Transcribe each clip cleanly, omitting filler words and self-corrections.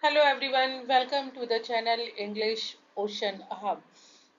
Hello everyone, welcome to the channel English ocean hub.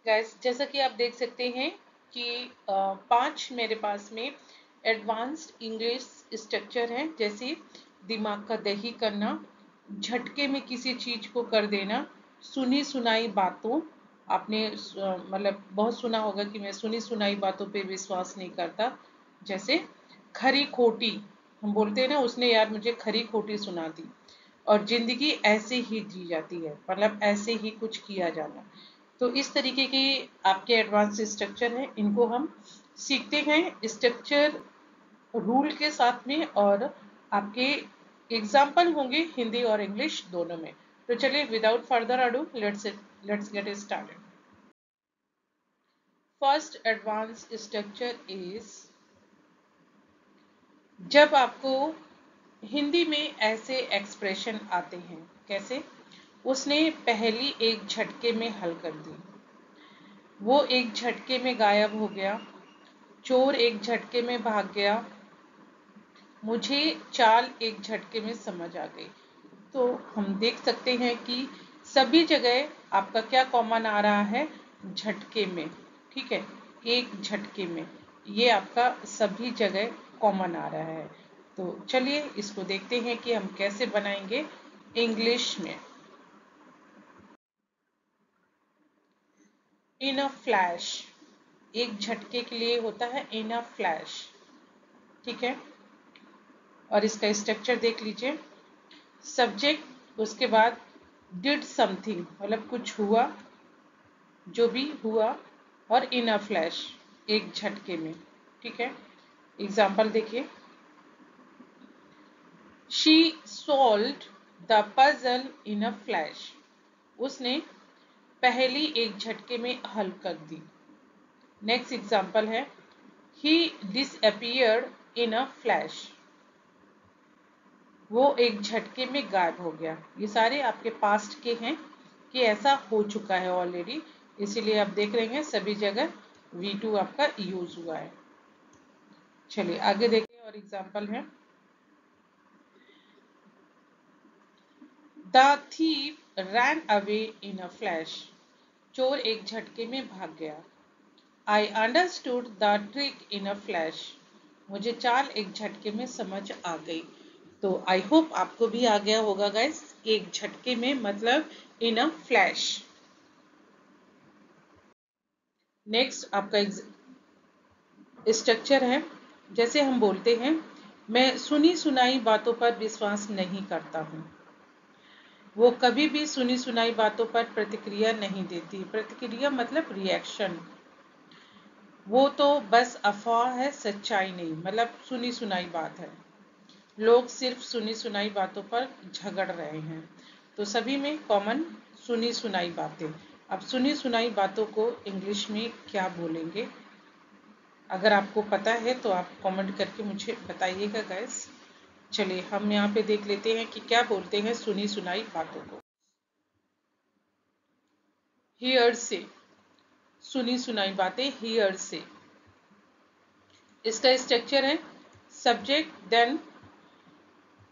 Guys, जैसा कि आप देख सकते हैं कि 5 मेरे पास में एडवांस्ड इंग्लिश स्ट्रक्चर हैं, जैसे दिमाग का दही करना, झटके में किसी चीज को कर देना, सुनी सुनाई बातों। आपने मतलब बहुत सुना होगा कि मैं सुनी सुनाई बातों पे विश्वास नहीं करता। जैसे खरी खोटी, हम बोलते हैं ना, उसने यार मुझे खरी खोटी सुना दी। और जिंदगी ऐसे ही जी जाती है, मतलब ऐसे ही कुछ किया जाना। तो इस तरीके के आपके एडवांस स्ट्रक्चर हैं, इनको हम सीखते हैं स्ट्रक्चर रूल के साथ में, और आपके एग्जाम्पल होंगे हिंदी और इंग्लिश दोनों में। तो चलिए, without further ado, let's get started. First advance structure is, जब आपको हिंदी में ऐसे एक्सप्रेशन आते हैं, कैसे उसने पहली एक झटके में हल कर दी, वो एक झटके में गायब हो गया, चोर एक झटके में भाग गया, मुझे चाल एक झटके में समझ आ गई। तो हम देख सकते हैं कि सभी जगह आपका क्या कॉमन आ रहा है, झटके में। ठीक है, एक झटके में, ये आपका सभी जगह कॉमन आ रहा है। तो चलिए इसको देखते हैं कि हम कैसे बनाएंगे इंग्लिश में। इन अ फ्लैश, एक झटके के लिए होता है इन अ फ्लैश। ठीक है, और इसका स्ट्रक्चर देख लीजिए। सब्जेक्ट, उसके बाद डिड समथिंग, मतलब कुछ हुआ, जो भी हुआ, और इन अ फ्लैश, एक झटके में। ठीक है, एग्जाम्पल देखिए। She solved the puzzle in a flash, उसने पहली एक झटके में हल कर दी। नेक्स्ट एग्जाम्पल है, ही डिसअपियर्ड इन अ फ्लैश, वो एक झटके में गायब हो गया। ये सारे आपके पास्ट के हैं कि ऐसा हो चुका है ऑलरेडी, इसीलिए आप देख रहे हैं सभी जगह V2 आपका यूज हुआ है। चलिए आगे देखिए, और एग्जाम्पल है, the thief ran away in a flash, चोर एक झटके में भाग गया। I understood the trick in a flash, मुझे चाल एक झटके में समझ आ गई। तो आई होप आपको भी आ गया होगा गाइस, एक झटके में मतलब इन अ फ्लैश। नेक्स्ट आपका स्ट्रक्चर है, जैसे हम बोलते हैं, मैं सुनी सुनाई बातों पर विश्वास नहीं करता हूँ। वो कभी भी सुनी सुनाई बातों पर प्रतिक्रिया नहीं देती। प्रतिक्रिया मतलब रिएक्शन। वो तो बस अफवाह है, सच्चाई नहीं, मतलब सुनी सुनाई बात है। लोग सिर्फ सुनी सुनाई बातों पर झगड़ रहे हैं। तो सभी में कॉमन सुनी सुनाई बातें। अब सुनी सुनाई बातों को इंग्लिश में क्या बोलेंगे, अगर आपको पता है तो आप कमेंट करके मुझे बताइएगा गाइस। चलिए हम यहाँ पे देख लेते हैं कि क्या बोलते हैं सुनी सुनाई बातों को। हियर से, सुनी सुनाई बातें हियर से। इसका स्ट्रक्चर है सब्जेक्ट देन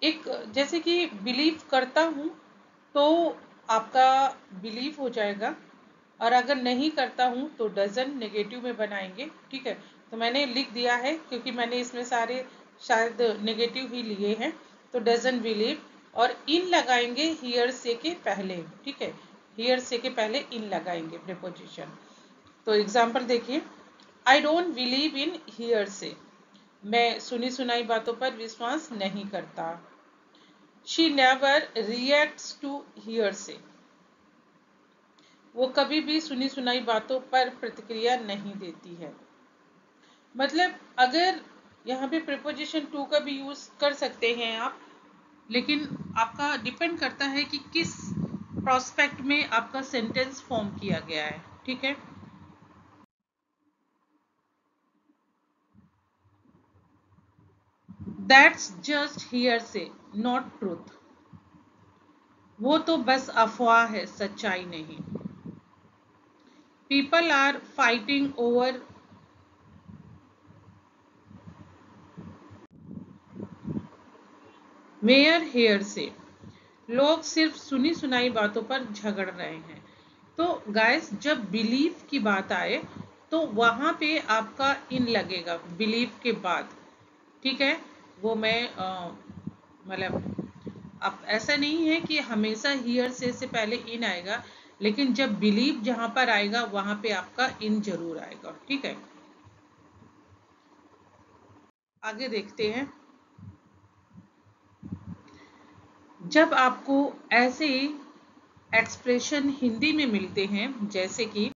एक, जैसे कि बिलीव करता हूँ, तो आपका बिलीव हो जाएगा, और अगर नहीं करता हूँ तो डजन नेगेटिव में बनाएंगे। ठीक है, तो मैंने लिख दिया है क्योंकि मैंने इसमें सारे शायद नेगेटिव ही लिए हैं। तो डजन बिलीव, और इन लगाएंगे हियर से के पहले। ठीक है, हियर से के पहले इन लगाएंगे प्रीपोजिशन। तो एग्जाम्पल देखिए, I don't believe in hearsay, मैं सुनी सुनाई बातों पर विश्वास नहीं करता। She never reacts to hearsay, वो कभी भी सुनी सुनाई बातों पर प्रतिक्रिया नहीं देती है। मतलब अगर यहाँ पे प्रीपोजिशन टू का भी यूज कर सकते हैं आप, लेकिन आपका डिपेंड करता है कि किस प्रोस्पेक्ट में आपका सेंटेंस फॉर्म किया गया है। ठीक है, that's just hearsay not truth, वो तो बस अफवाह है, सच्चाई नहीं। People are fighting over, where hearsay, लोग सिर्फ सुनी सुनाई बातों पर झगड़ रहे हैं। तो गाइस, जब बिलीव की बात आए तो वहां पे आपका इन लगेगा बिलीव के बाद, ठीक है। वो मैं मतलब अब ऐसा नहीं है कि हमेशा हियर से पहले इन आएगा, लेकिन जब बिलीव जहां पर आएगा वहां पे आपका इन जरूर आएगा, ठीक है। आगे देखते हैं। जब आपको ऐसे एक्सप्रेशन हिंदी में मिलते हैं जैसे कि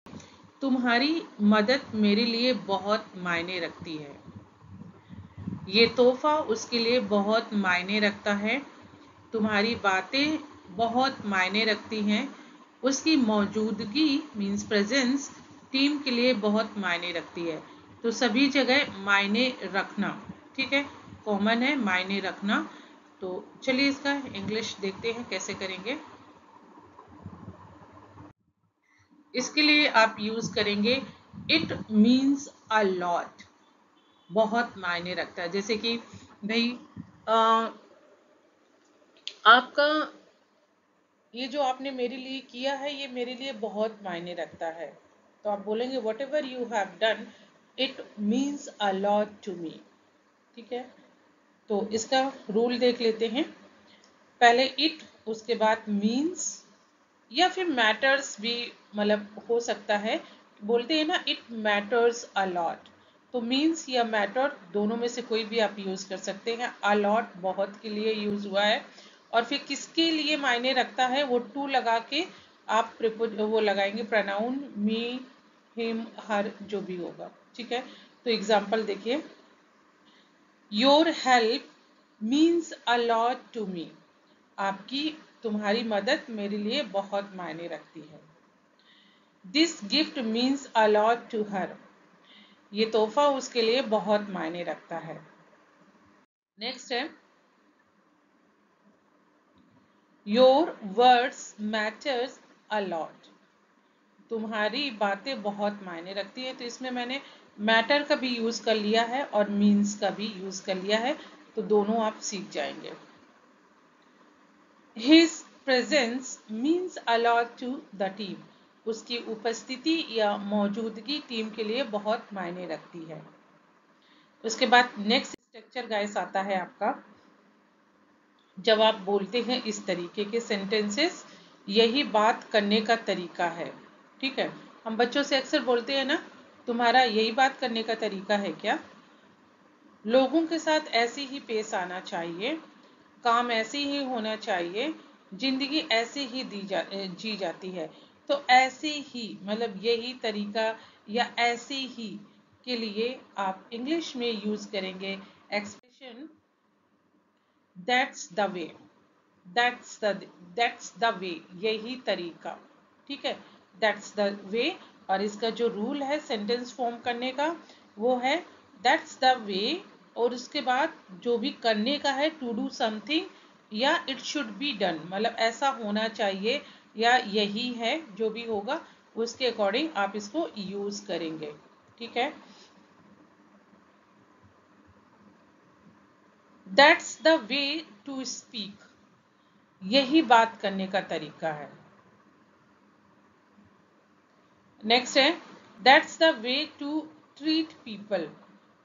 तुम्हारी मदद मेरे लिए बहुत मायने रखती है, ये तोहफा उसके लिए बहुत मायने रखता है, तुम्हारी बातें बहुत मायने रखती हैं, उसकी मौजूदगी मीन्स प्रेजेंस टीम के लिए बहुत मायने रखती है। तो सभी जगह मायने रखना, ठीक है, कॉमन है मायने रखना। तो चलिए इसका इंग्लिश देखते हैं कैसे करेंगे। इसके लिए आप यूज करेंगे इट मीन्स अ लॉट, बहुत मायने रखता है। जैसे कि भाई आपका ये जो आपने मेरे लिए किया है ये मेरे लिए बहुत मायने रखता है। तो आप बोलेंगे whatever you have done it means a lot to me, ठीक है। तो इसका रूल देख लेते हैं। पहले इट, उसके बाद मीन्स, या फिर मैटर्स भी मतलब हो सकता है। बोलते हैं ना इट मैटर्स अ लॉट, तो मीन्स या मैटर दोनों में से कोई भी आप यूज कर सकते हैं। अ लॉट बहुत के लिए यूज हुआ है, और फिर किसके लिए मायने रखता है वो टू लगा के आप वो लगाएंगे प्रनाउन मी, हिम, हर, जो भी होगा, ठीक है। तो एग्जाम्पल देखिए, your help means a lot to me, आपकी तुम्हारी मदद मेरे लिए बहुत मायने रखती है। This gift means a lot to her, ये तोहफा उसके लिए बहुत मायने रखता है। नेक्स्ट है your words matters a lot, तुम्हारी बातें बहुत मायने रखती है। तो इसमें मैंने मैटर का भी यूज कर लिया है और मीन्स का भी यूज कर लिया है, तो दोनों आप सीख जाएंगे। His presence means a lot to the team, उसकी उपस्थिति या मौजूदगी टीम के लिए बहुत मायने रखती है। उसके बाद नेक्स्ट स्ट्रक्चर गाइस आता है आपका, जब आप बोलते हैं इस तरीके के सेंटेंसेस, यही बात करने का तरीका है, ठीक है। हम बच्चों से अक्सर बोलते हैं ना, तुम्हारा यही बात करने का तरीका है क्या। लोगों के साथ ऐसे ही पेश आना चाहिए, काम ऐसे ही होना चाहिए, जिंदगी ऐसे ही जी जाती है। तो ऐसे ही मतलब यही तरीका या ऐसे ही के लिए आप इंग्लिश में यूज करेंगे expression that's the way, that's the way, यही तरीका, ठीक है, दैट्स द वे। और इसका जो रूल है सेंटेंस फॉर्म करने का वो है दैट्स द वे, और उसके बाद जो भी करने का है टू डू समथिंग या इट शुड बी डन, मतलब ऐसा होना चाहिए या यही है, जो भी होगा उसके अकॉर्डिंग आप इसको यूज करेंगे, ठीक है। That's the way to speak, यही बात करने का तरीका है। नेक्स्ट है that's the way to treat people,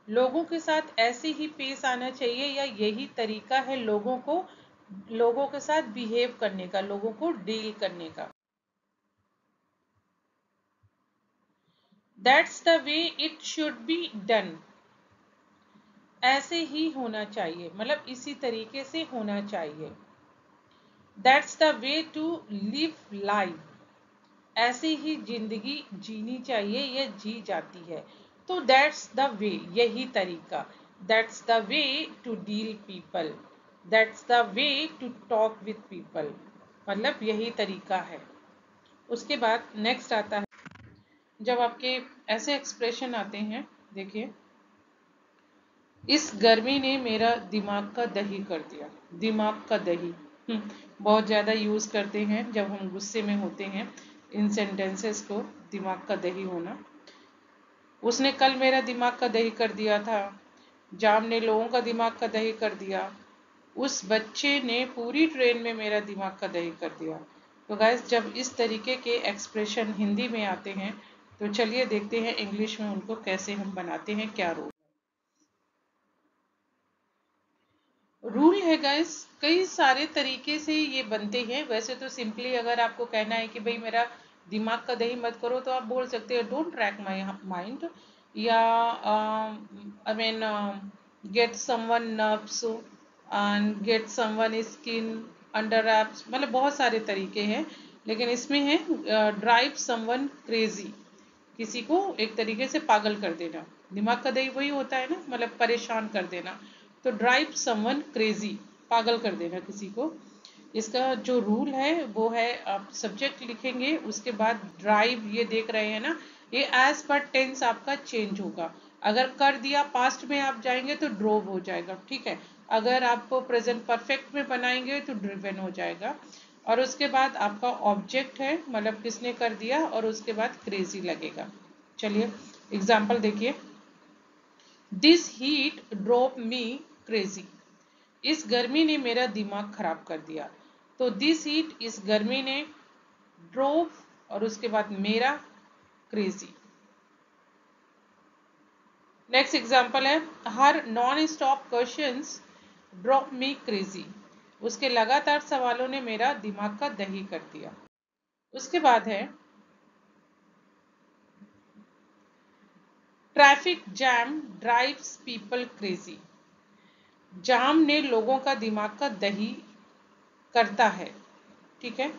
लोगों के साथ ऐसे ही पेश आना चाहिए या यही तरीका है लोगों के साथ बिहेव करने का, लोगों को डील करने का। That's the way it should be done, ऐसे ही होना चाहिए मतलब इसी तरीके से होना चाहिए। That's the way to live life, ऐसे ही जिंदगी जीनी चाहिए या जी जाती है। तो दैट्स द वे, यही तरीका। That's the way to deal people, that's the way to talk with people, मतलब यही तरीका है। उसके बाद नेक्स्ट आता है जब आपके ऐसे एक्सप्रेशन आते हैं, देखिए, इस गर्मी ने मेरा दिमाग का दही कर दिया, दिमाग का दही बहुत ज़्यादा यूज़ करते हैं जब हम गुस्से में होते हैं इन सेंटेंसेस को, दिमाग का दही होना। उसने कल मेरा दिमाग का दही कर दिया था, जाम ने लोगों का दिमाग का दही कर दिया, उस बच्चे ने पूरी ट्रेन में मेरा दिमाग का दही कर दिया। तो गाइस जब इस तरीके के एक्सप्रेशन हिंदी में आते हैं तो चलिए देखते हैं इंग्लिश में उनको कैसे हम बनाते हैं, क्या रूल है गाइस। कई सारे तरीके से ये बनते हैं। वैसे तो सिंपली अगर आपको कहना है कि भाई मेरा दिमाग का दही मत करो तो आप बोल सकते हैं डोंट ट्रैक माई माइंड, या I mean get someone nerves and get someone skin under apps, मतलब बहुत सारे तरीके हैं। लेकिन इसमें है ड्राइव समवन क्रेजी, किसी को एक तरीके से पागल कर देना। दिमाग का दही वही होता है ना, मतलब परेशान कर देना। तो ड्राइव समवन क्रेजी, पागल कर देना किसी को। इसका जो रूल है वो है, आप सब्जेक्ट लिखेंगे, उसके बाद ड्राइव, ये देख रहे हैं ना, ये एज पर टेंस आपका चेंज होगा। अगर कर दिया पास्ट में आप जाएंगे तो ड्रोव हो जाएगा, ठीक है। अगर आप प्रेजेंट परफेक्ट में बनाएंगे तो ड्रिवन हो जाएगा। और उसके बाद आपका ऑब्जेक्ट है, मतलब किसने कर दिया, और उसके बाद क्रेजी लगेगा। चलिए एग्जाम्पल देखिए। This heat drove me crazy, इस गर्मी ने मेरा दिमाग खराब कर दिया। तो दिस हीट, इस गर्मी ने, ड्रोव और उसके बाद मेरा क्रेजी। नेक्स्ट एग्जाम्पल है, her non stop questions drop me crazy, उसके लगातार सवालों ने मेरा दिमाग का दही कर दिया। उसके बाद है, traffic jam drives people crazy, जाम ने लोगों का दिमाग का दही करता है, ठीक है।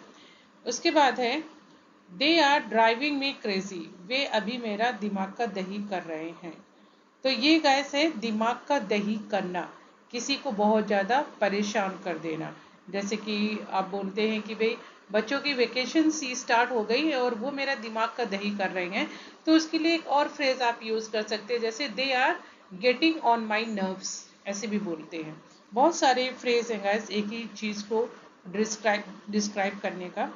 उसके बाद है, they are driving me crazy, वे अभी मेरा दिमाग का दही कर रहे हैं। तो ये गाइस है दिमाग का दही करना, किसी को बहुत ज़्यादा परेशान कर देना। जैसे कि आप बोलते हैं कि भाई बच्चों की वेकेशन सी स्टार्ट हो गई है और वो मेरा दिमाग का दही कर रहे हैं, तो उसके लिए एक और फ्रेज आप यूज़ कर सकते हैं, जैसे they are getting on my nerves, ऐसे भी बोलते हैं। बहुत सारे फ्रेज हैं गाइस एक ही चीज़ को डिस्क्राइब करने का।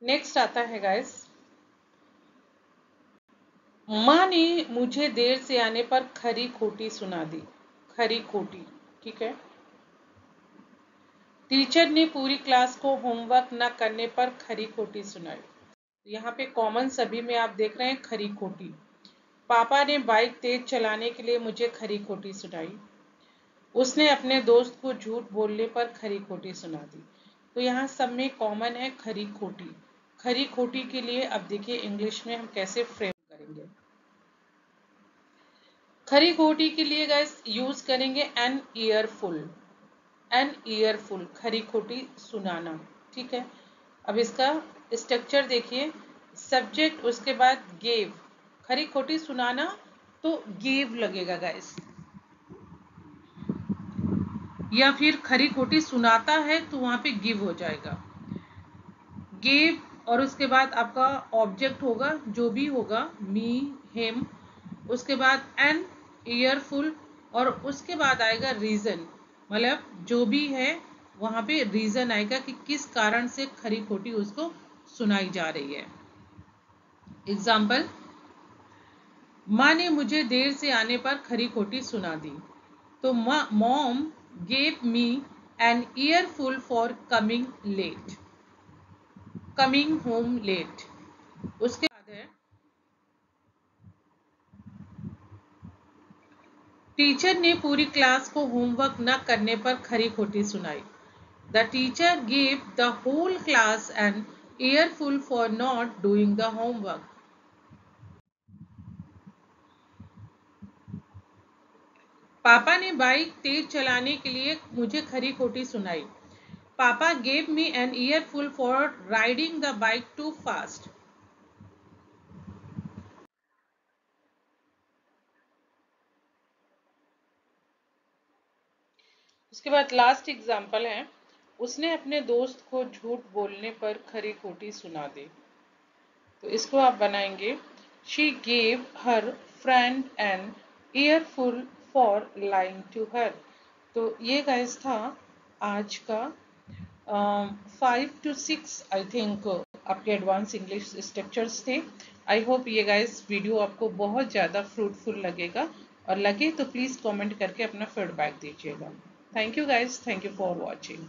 नेक्स्ट आता है गाइस, माँ ने मुझे देर से आने पर खरी खोटी सुना दी, खरी खोटी, ठीक है। टीचर ने पूरी क्लास को होमवर्क न करने पर खरी खोटी सुनाई। यहाँ पे कॉमन सभी में आप देख रहे हैं खरी खोटी। पापा ने बाइक तेज चलाने के लिए मुझे खरी खोटी सुनाई। उसने अपने दोस्त को झूठ बोलने पर खरी खोटी सुना दी। तो यहाँ सब में कॉमन है खरी खोटी। खरी खोटी के लिए अब देखिए इंग्लिश में हम कैसे फ्रेम करेंगे। खरी खोटी के लिए गाइस यूज करेंगे एन ईयरफुल, एन ईयरफुल, खरी खोटी सुनाना, ठीक है। अब इसका स्ट्रक्चर देखिए, सब्जेक्ट, उसके बाद गेव, खरी खोटी सुनाना तो गेव लगेगा गाइस, या फिर खरी खोटी सुनाता है तो वहां पे गिव हो जाएगा, गिव। और उसके बाद आपका ऑब्जेक्ट होगा जो भी होगा, मी, हिम, उसके बाद एन ईयरफुल, और उसके बाद आएगा रीजन, मतलब जो भी है वहां पे रीजन आएगा कि किस कारण से खरी खोटी उसको सुनाई जा रही है। एग्जाम्पल, माँ ने मुझे देर से आने पर खरी खोटी सुना दी। तो mom gave me an earful for coming late, coming home late. उसके बाद है, टीचर ने पूरी क्लास को होमवर्क न करने पर खरी खोटी सुनाई। The teacher gave the whole class an earful for not doing the homework. पापा ने बाइक तेज चलाने के लिए मुझे खरी खोटी सुनाई। Papa gave me an earful for riding the bike too fast. उसके बाद लास्ट एग्जाम्पल है, उसने अपने दोस्त को झूठ बोलने पर खरी खोटी सुना दी। तो इसको आप बनाएंगे, she gave her friend an earful for lying to her. तो ये गाइस था आज का 5 to 6 आई थिंक आपके एडवांस इंग्लिश स्ट्रक्चर्स थे। आई होप ये गाइस वीडियो आपको बहुत ज़्यादा फ्रूटफुल लगेगा और लगे तो प्लीज़ कमेंट करके अपना फीडबैक दीजिएगा। Thank you guys, thank you for watching.